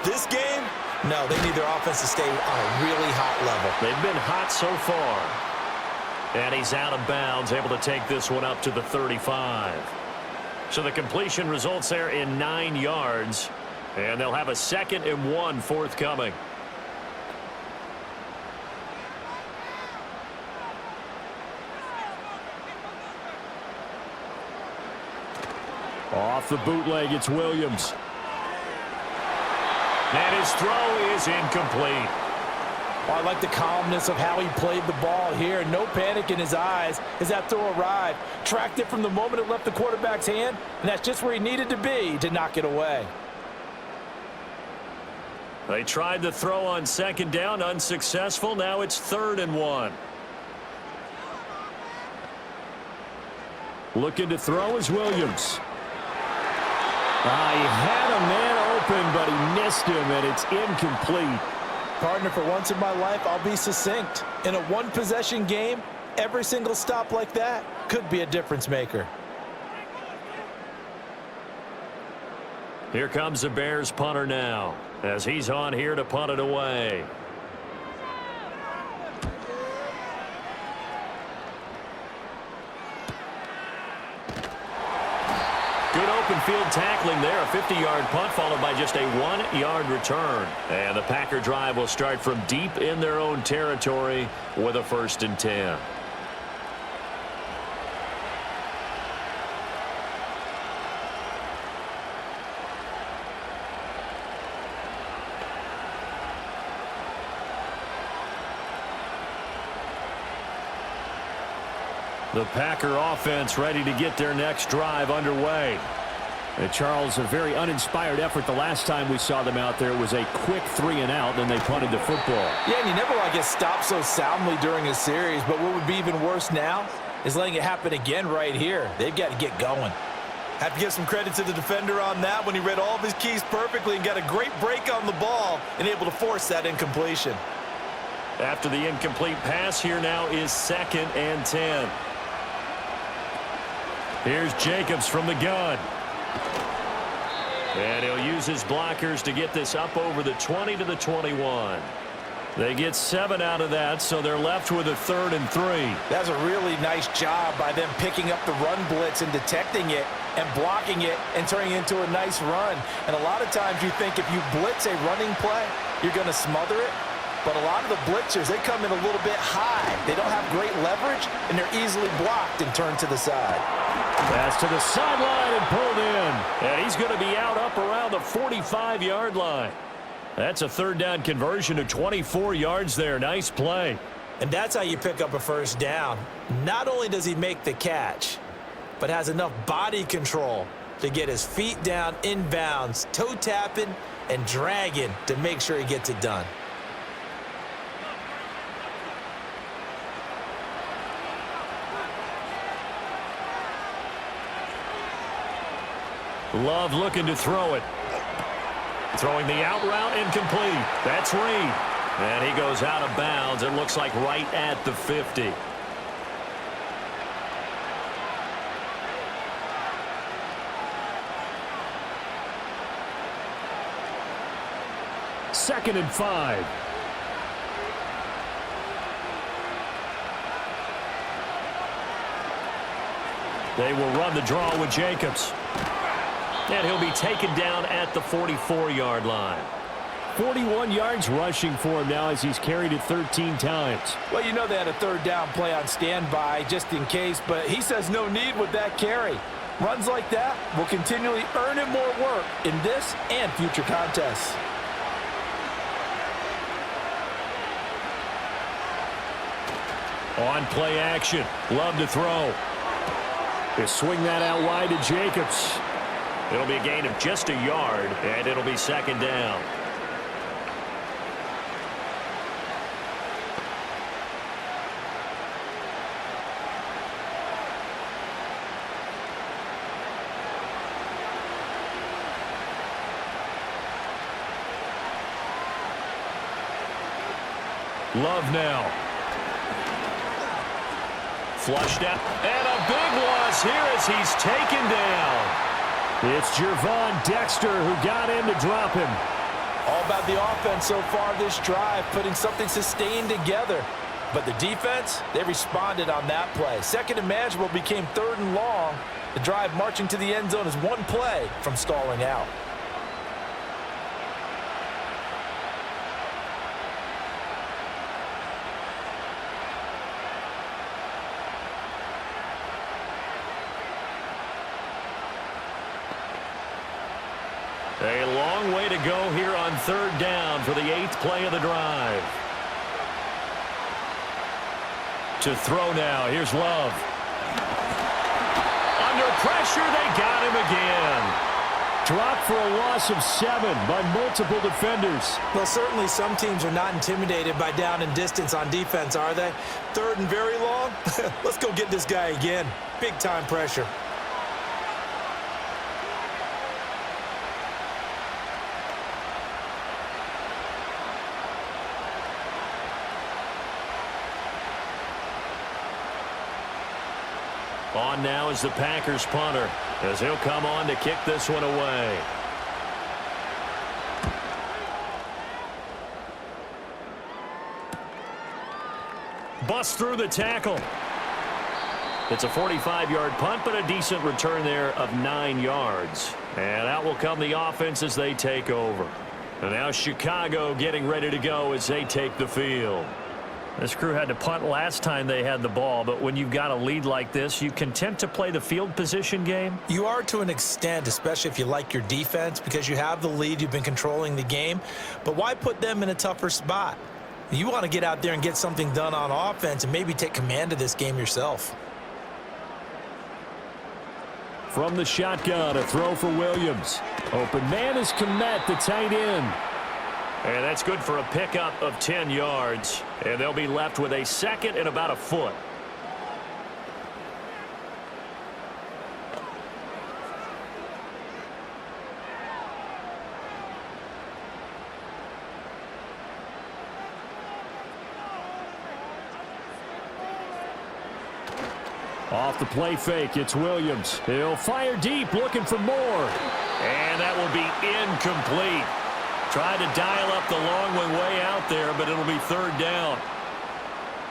this game, no, they need their offense to stay on a really hot level. They've been hot so far. And he's out of bounds, able to take this one up to the 35. So the completion results there in 9 yards, and they'll have a 2nd and 1 forthcoming. Off the bootleg, it's Williams. And his throw is incomplete. I like the calmness of how he played the ball here. No panic in his eyes as that throw arrived. Tracked it from the moment it left the quarterback's hand, and that's just where he needed to be to knock it away. They tried the throw on 2nd down, unsuccessful. Now it's 3rd and 1. Looking to throw is Williams. He had a man open, but he missed him, and it's incomplete. Partner, for once in my life, I'll be succinct. In a one-possession game, every single stop like that could be a difference maker. Here comes the Bears punter now, as he's on here to punt it away. Good open field tackling there. A 50-yard punt followed by just a 1-yard return. And the Packer drive will start from deep in their own territory with a 1st and 10. The Packer offense ready to get their next drive underway. And Charles, a very uninspired effort the last time we saw them out there. It was a quick 3 and out, then they punted the football. Yeah, and you never want to get stopped so soundly during a series, but what would be even worse now is letting it happen again right here. They've got to get going. Have to give some credit to the defender on that when he read all of his keys perfectly and got a great break on the ball and able to force that incompletion. After the incomplete pass, here now is 2nd and 10. Here's Jacobs from the gun. And he'll use his blockers to get this up over the 20 to the 21. They get 7 out of that, so they're left with a 3rd and 3. That's a really nice job by them picking up the run blitz and detecting it and blocking it and turning it into a nice run. And a lot of times you think if you blitz a running play, you're going to smother it. But a lot of the blitzers, they come in a little bit high. They don't have great leverage, and they're easily blocked and turned to the side. Pass to the sideline and pulled in. And he's going to be out up around the 45-yard line. That's a 3rd down conversion of 24 yards there. Nice play. And that's how you pick up a 1st down. Not only does he make the catch, but has enough body control to get his feet down inbounds, toe tapping and dragging to make sure he gets it done. Love looking to throw it. Throwing the out route incomplete. That's Reed. And he goes out of bounds. It looks like right at the 50. Second and 5. They will run the draw with Jacobs. And he'll be taken down at the 44-yard line. 41 yards rushing for him now as he's carried it 13 times. Well, you know they had a third down play on standby just in case, but he says no need with that carry. Runs like that will continually earn him more work in this and future contests. On play action. Love to throw. They swing that out wide to Jacobs. It'll be a gain of just a yard, and it'll be second down. Love now. Flushed out. And a big loss here as he's taken down. It's Jervon Dexter who got in to drop him. All about the offense so far this drive, putting something sustained together. But the defense, they responded on that play. Second and manageable became third and long. The drive marching to the end zone is one play from stalling out. A long way to go here on third down for the 8th play of the drive. To throw now. Here's Love. Under pressure, they got him again. Dropped for a loss of 7 by multiple defenders. Well, certainly some teams are not intimidated by down and distance on defense, are they? Third and very long? Let's go get this guy again. Big time pressure. On now is the Packers punter as he'll come on to kick this one away. Bust through the tackle. It's a 45-yard punt, but a decent return there of 9 yards. And out will come the offense as they take over. And now Chicago getting ready to go as they take the field. This crew had to punt last time they had the ball, but when you've got a lead like this, you content to play the field position game? You are to an extent, especially if you like your defense, because you have the lead, you've been controlling the game. But why put them in a tougher spot? You want to get out there and get something done on offense and maybe take command of this game yourself. From the shotgun, a throw for Williams. Open man is Kmet, the tight end. And that's good for a pickup of 10 yards. And they'll be left with a second and about a foot. Off the play fake, it's Williams. He'll fire deep, looking for more. And that will be incomplete. Tried to dial up the long one way out there, but it'll be third down.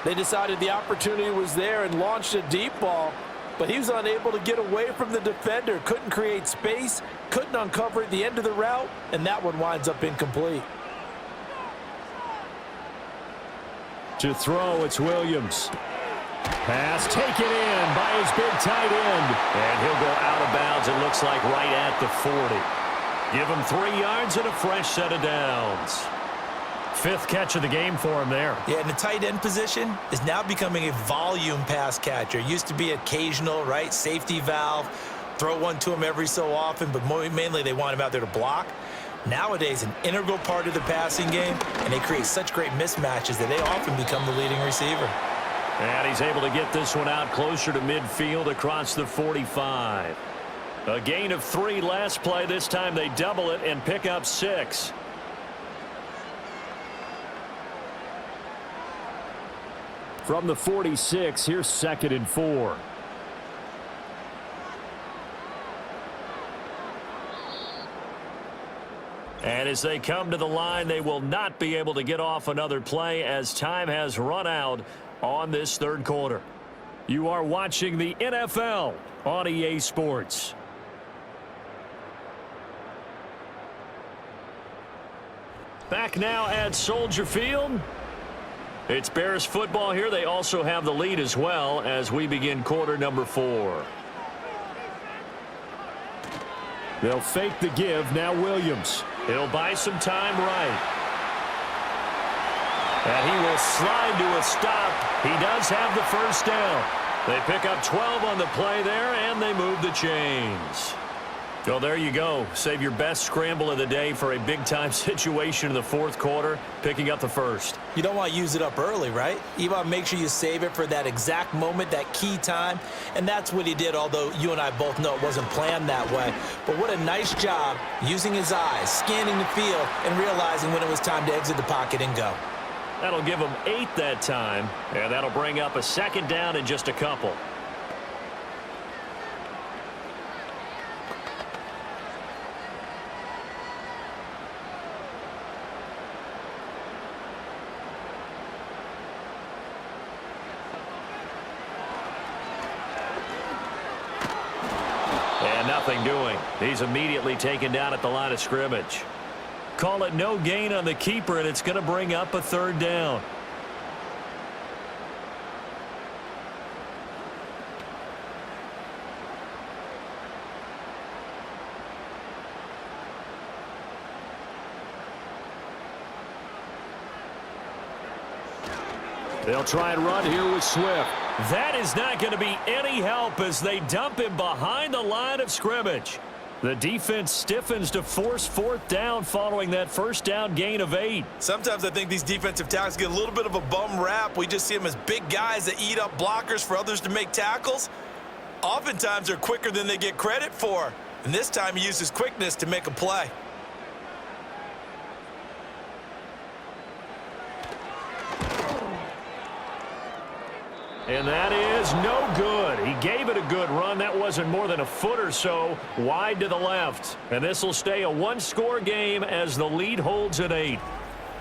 They decided the opportunity was there and launched a deep ball, but he was unable to get away from the defender. Couldn't create space, couldn't uncover at the end of the route, and that one winds up incomplete. To throw, it's Williams. Pass taken in by his big tight end. And he'll go out of bounds, it looks like, right at the 40. Give him 3 yards and a fresh set of downs. 5th catch of the game for him there. Yeah, and the tight end position is now becoming a volume pass catcher. Used to be occasional, right? Safety valve, throw one to him every so often, but mainly they want him out there to block. Nowadays, an integral part of the passing game, and they create such great mismatches that they often become the leading receiver. And he's able to get this one out closer to midfield across the 45. A gain of 3 last play. This time they double it and pick up 6. From the 46, here's 2nd and 4. And as they come to the line, they will not be able to get off another play as time has run out on this third quarter. You are watching the NFL on EA Sports. Back now at Soldier Field. It's Bears football here. They also have the lead as well as we begin quarter number 4. They'll fake the give. Now Williams. He'll buy some time right. And he will slide to a stop. He does have the first down. They pick up 12 on the play there, and they move the chains. Well, there you go. Save your best scramble of the day for a big-time situation in the fourth quarter, picking up the first. You don't want to use it up early, right? You want to make sure you save it for that exact moment, that key time. And that's what he did, although you and I both know it wasn't planned that way. But what a nice job using his eyes, scanning the field, and realizing when it was time to exit the pocket and go. That'll give him 8 that time, and that'll bring up a second down in just a couple. And nothing doing. He's immediately taken down at the line of scrimmage. Call it no gain on the keeper, and it's going to bring up a third down. They'll try and run here with Swift. That is not going to be any help as they dump him behind the line of scrimmage. The defense stiffens to force fourth down following that first down gain of 8. Sometimes I think these defensive tackles get a little bit of a bum rap. We just see them as big guys that eat up blockers for others to make tackles. Oftentimes they're quicker than they get credit for. And this time he uses quickness to make a play. And that is no good. He gave it a good run. That wasn't more than a foot or so wide to the left. And this will stay a one-score game as the lead holds at 8.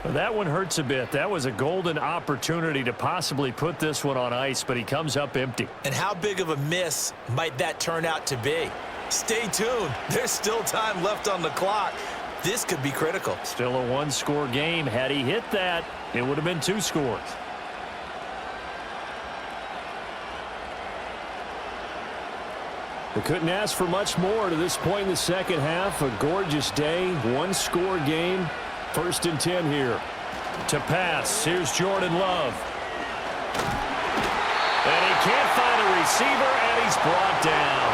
That one hurts a bit. That was a golden opportunity to possibly put this one on ice, but he comes up empty. And how big of a miss might that turn out to be? Stay tuned. There's still time left on the clock. This could be critical. Still a one-score game. Had he hit that, it would have been 2 scores. They couldn't ask for much more to this point in the second half. A gorgeous day, one-score game. 1st and 10 here. To pass, here's Jordan Love. And he can't find a receiver, and he's brought down.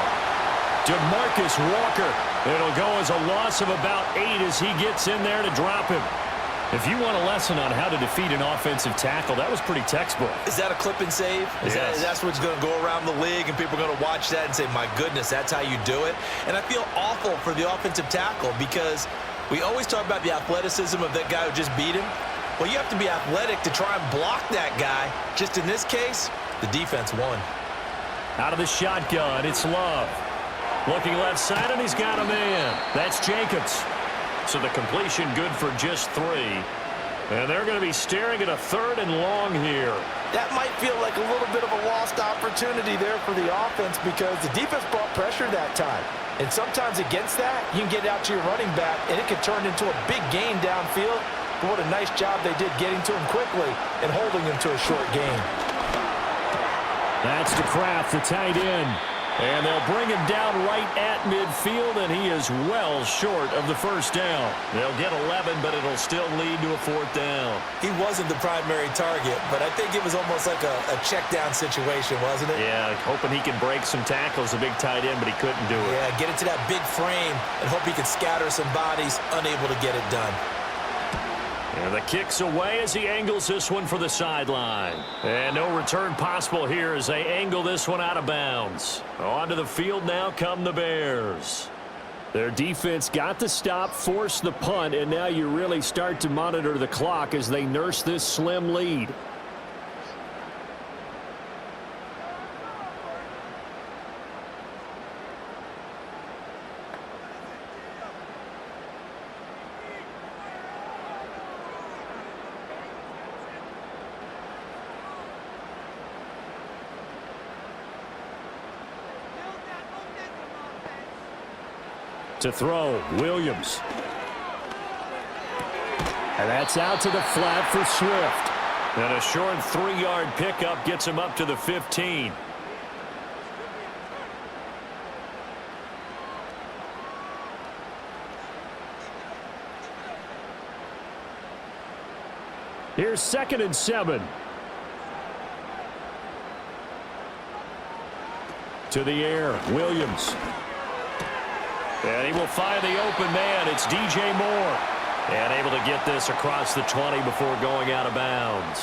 DeMarcus Walker. It'll go as a loss of about 8 as he gets in there to drop him. If you want a lesson on how to defeat an offensive tackle, that was pretty textbook. Is that a clip and save? Yes. That's what's going to go around the league, and people are going to watch that and say, my goodness, that's how you do it? And I feel awful for the offensive tackle because we always talk about the athleticism of that guy who just beat him. Well, you have to be athletic to try and block that guy. Just in this case, the defense won. Out of the shotgun, it's Love. Looking left side, and he's got a man. That's Jacobs. So the completion good for just 3. And they're going to be staring at a 3rd and long here. That might feel like a little bit of a lost opportunity there for the offense because the defense brought pressure that time. And sometimes against that, you can get out to your running back, and it can turn into a big gain downfield. But what a nice job they did getting to him quickly and holding him to a short gain. That's to Kraft, the tight end. And they'll bring him down right at midfield, and he is well short of the first down. They'll get 11, but it'll still lead to a 4th down. He wasn't the primary target, but I think it was almost like a check down situation, wasn't it? Yeah, hoping he can break some tackles, a big tight end, but he couldn't do it. Yeah, get into that big frame and hope he can scatter some bodies, unable to get it done. And the kick's away as he angles this one for the sideline. And no return possible here as they angle this one out of bounds. Onto the field now come the Bears. Their defense got the stop, forced the punt, and now you really start to monitor the clock as they nurse this slim lead. To throw, Williams. And that's out to the flat for Swift. And a short 3-yard pickup gets him up to the 15. Here's 2nd and 7. To the air, Williams. And he will find the open man. It's DJ Moore. And able to get this across the 20 before going out of bounds.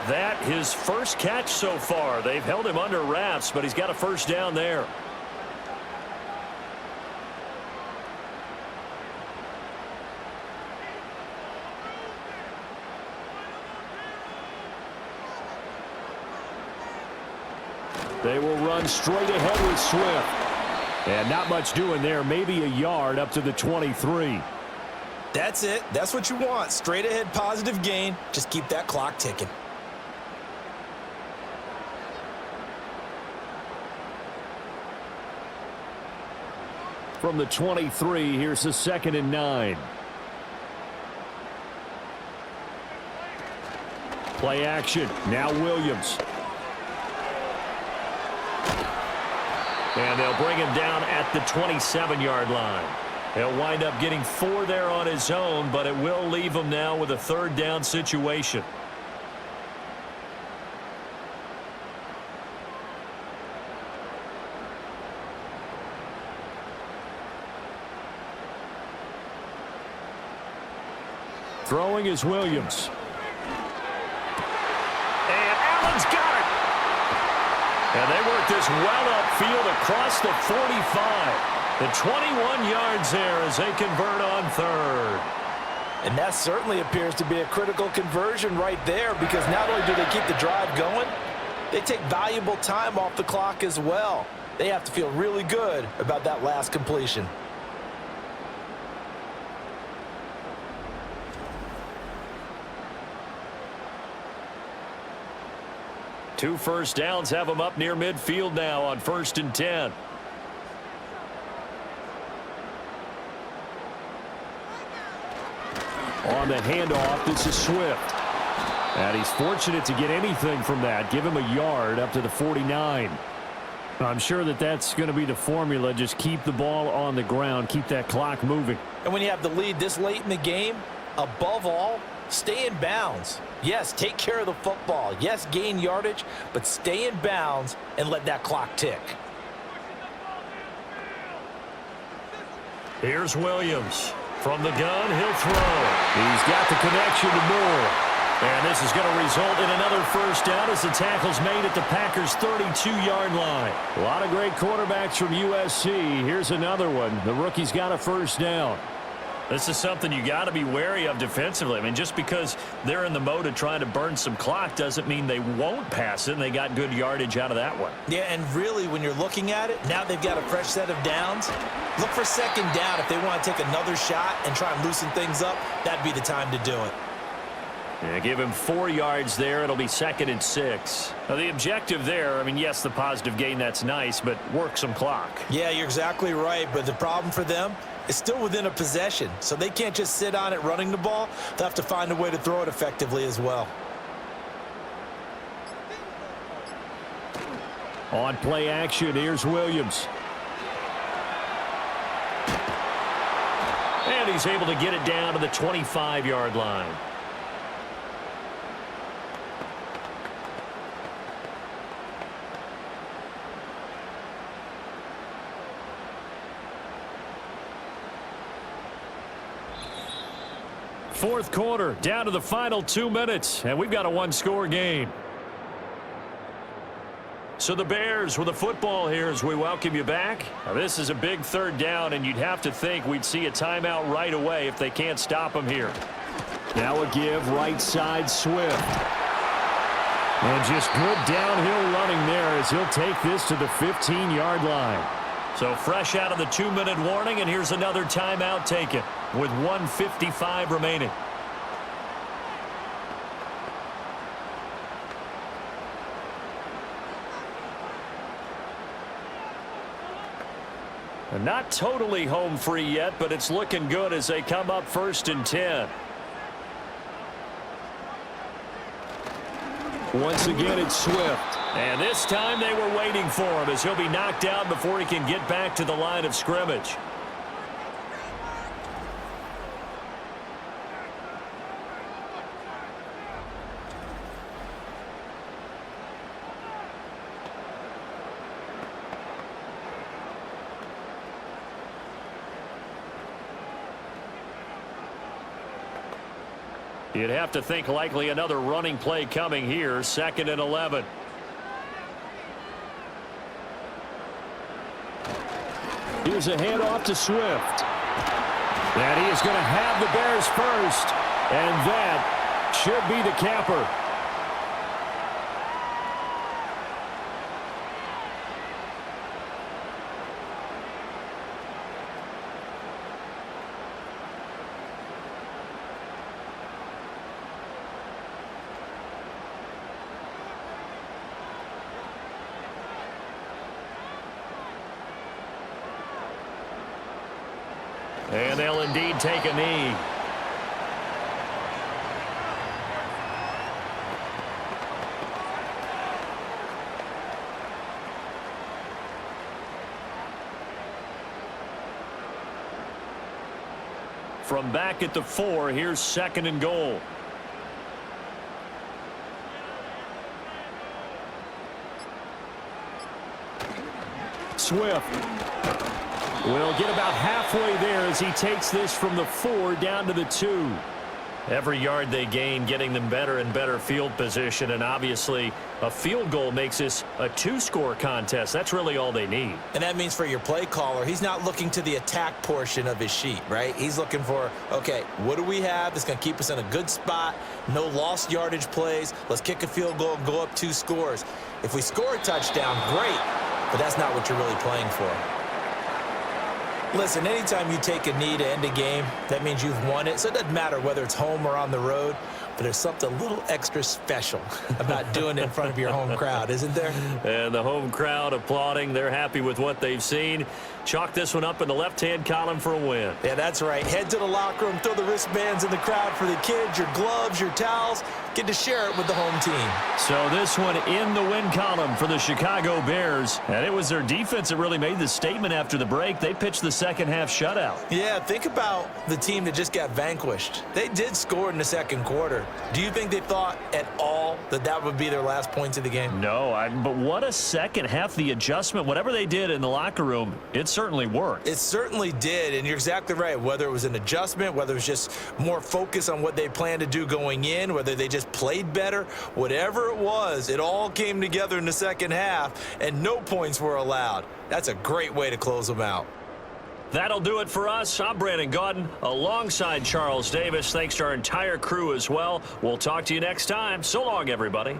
That his first catch so far. They've held him under wraps, but he's got a first down there. They will run straight ahead with Swift. And not much doing there. Maybe a yard up to the 23. That's it. That's what you want. Straight ahead, positive gain. Just keep that clock ticking. From the 23, here's the 2nd and 9. Play action. Now Williams. And they'll bring him down at the 27-yard line. He'll wind up getting 4 there on his own, but it will leave him now with a 3rd down situation. Throwing is Williams. And Allen's got it. And they work this well upfield across the 45. The 21 yards there as they convert on 3rd. And that certainly appears to be a critical conversion right there, because not only do they keep the drive going, they take valuable time off the clock as well. They have to feel really good about that last completion. Two first downs have them up near midfield now on 1st and 10. On the handoff, this is Swift. And he's fortunate to get anything from that. Give him a yard up to the 49. I'm sure that that's going to be the formula. Just keep the ball on the ground. Keep that clock moving. And when you have the lead this late in the game, above all, stay in bounds. Yes, take care of the football. Yes, gain yardage, but stay in bounds and let that clock tick. Here's Williams. From the gun, he'll throw. He's got the connection to Moore. And this is going to result in another first down as the tackle's made at the Packers' 32-yard line. A lot of great quarterbacks from USC. Here's another one. The rookie's got a first down. This is something you got to be wary of defensively. I mean, just because they're in the mode of trying to burn some clock doesn't mean they won't pass it, and they got good yardage out of that one. Yeah, and really, when you're looking at it, now they've got a fresh set of downs. Look for 2nd down. If they want to take another shot and try and loosen things up, that'd be the time to do it. Yeah, give him 4 yards there. It'll be 2nd and 6. Now, the objective there, I mean, yes, the positive gain, that's nice, but work some clock. Yeah, you're exactly right, but the problem for them is still within a possession, so they can't just sit on it running the ball. They'll have to find a way to throw it effectively as well. On play action, here's Williams. And he's able to get it down to the 25-yard line. Fourth quarter, down to the final 2 minutes, and we've got a one-score game. So the Bears with the football here as we welcome you back. Now, this is a big 3rd down, and you'd have to think we'd see a timeout right away if they can't stop them here. Now a give, right side, Swift. And just good downhill running there as he'll take this to the 15-yard line. So fresh out of the 2-minute warning, and here's another timeout taken with 1:55 remaining. And not totally home free yet, but it's looking good as they come up 1st and 10. Once again, it's Swift. And this time they were waiting for him as he'll be knocked down before he can get back to the line of scrimmage. You'd have to think likely another running play coming here, 2nd and 11. Here's a handoff to Swift. And he is going to have the Bears first. And that should be the capper. And they'll indeed take a knee. From back at the 4, here's 2nd and goal. Swift will get about halfway there as he takes this from the 4 down to the 2. Every yard they gain getting them better and better field position, and obviously a field goal makes this a 2-score contest. That's really all they need. And that means for your play caller, he's not looking to the attack portion of his sheet, right? He's looking for, okay, what do we have that's going to keep us in a good spot? No lost yardage plays. Let's kick a field goal and go up 2 scores. If we score a touchdown, great, but that's not what you're really playing for. Listen, anytime you take a knee to end a game, that means you've won it. So it doesn't matter whether it's home or on the road, but there's something a little extra special about doing it in front of your home crowd, isn't there? And the home crowd applauding. They're happy with what they've seen. Chalk this one up in the left-hand column for a win. Yeah, that's right. Head to the locker room, throw the wristbands in the crowd for the kids, your gloves, your towels. Get to share it with the home team. So this one in the win column for the Chicago Bears. And it was their defense that really made the statement after the break. They pitched the second-half shutout. Yeah, think about the team that just got vanquished. They did score in the second quarter. Do you think they thought at all that that would be their last points of the game? No, but what a second half. The adjustment, whatever they did in the locker room, it certainly worked. It certainly did, and you're exactly right. Whether it was an adjustment, whether it was just more focus on what they planned to do going in, whether they just played better, whatever it was, it all came together in the second half, and no points were allowed. That's a great way to close them out. That'll do it for us. I'm Brandon Gaudin alongside Charles Davis. Thanks to our entire crew as well. We'll talk to you next time. So long, everybody.